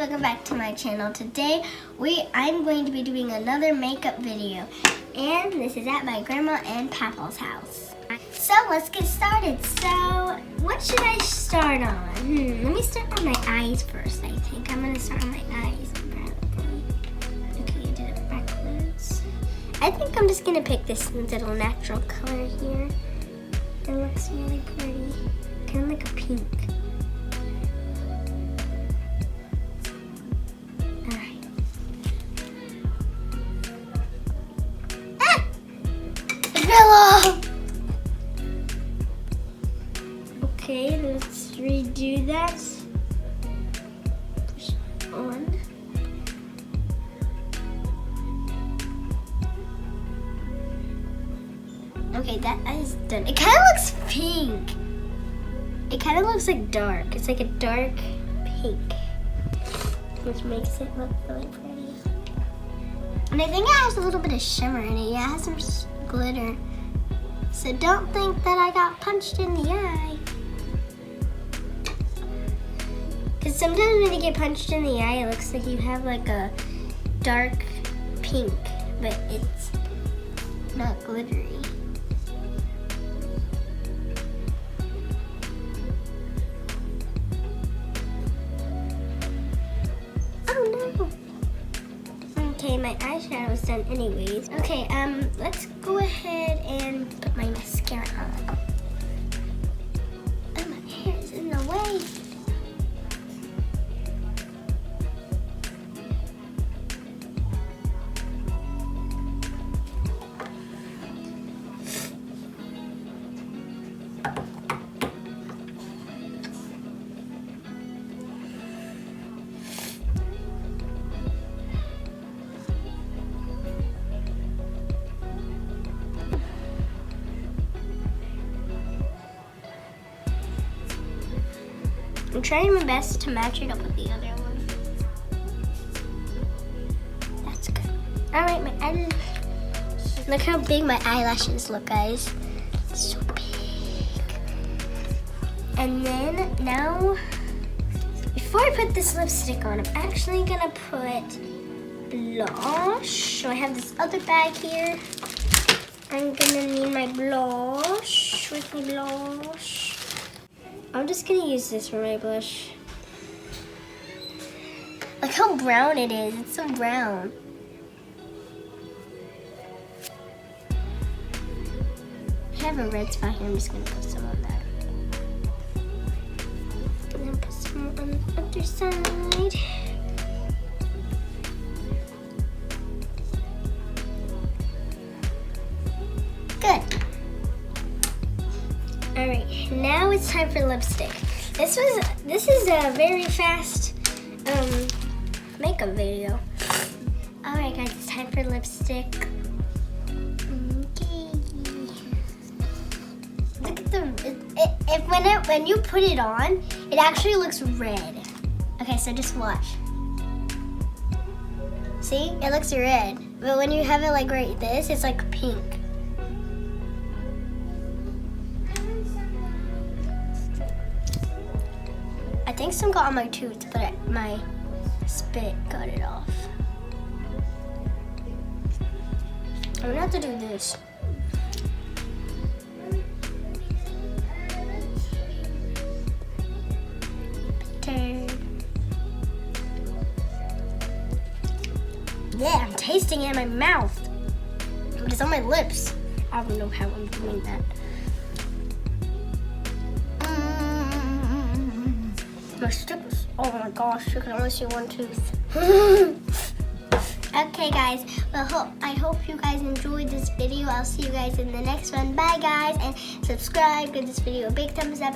welcome back to my channel. Today I'm going to be doing another makeup video, and this is at my grandma and papa's house. So let's get started. So what should I start on? Let me start on my eyes first. I think I'm gonna start on my eyes. Okay, I did it backwards. I think I'm just gonna pick this little natural color here. It looks really pretty, kind of like a pink. Okay, let's redo that. Push on. Okay, that is done. It kind of looks pink. It kind of looks like dark. It's like a dark pink, which makes it look really pretty. And I think it has a little bit of shimmer in it. Yeah, it has some glitter. So don't think that I got punched in the eye. Because sometimes when you get punched in the eye, it looks like you have like a dark pink, but it's not glittery. Oh no! Okay, my eyeshadow is done anyways. Okay, let's go ahead and put my mascara on. Oh, my hair is in the way. I'm trying my best to match it up with the other one. That's good. All right, my eyelash. Look how big my eyelashes look, guys. It's so big. And then now, before I put this lipstick on, I'm actually gonna put blush. So I have this other bag here. I'm gonna need my blush. Where's my blush? I'm just gonna use this for my blush. Look how brown it is. It's so brown. I have a red spot here. I'm just gonna put some on that. And then put some on the other side. Good. All right, now it's time for lipstick. This is a very fast makeup video. All right, guys, it's time for lipstick. Okay. Look at the when you put it on, it actually looks red. Okay, so just watch. See, it looks red, but when you have it like right this, it's like pink. I think some got on my tooth, but my spit got it off. I'm gonna have to do this. Yeah, I'm tasting it in my mouth. But it's on my lips. I don't know how I'm doing that. My stickers. Oh my gosh, you can only see one tooth. Okay, guys. Well, I hope you guys enjoyed this video. I'll see you guys in the next one. Bye, guys, and subscribe. Give this video a big thumbs up.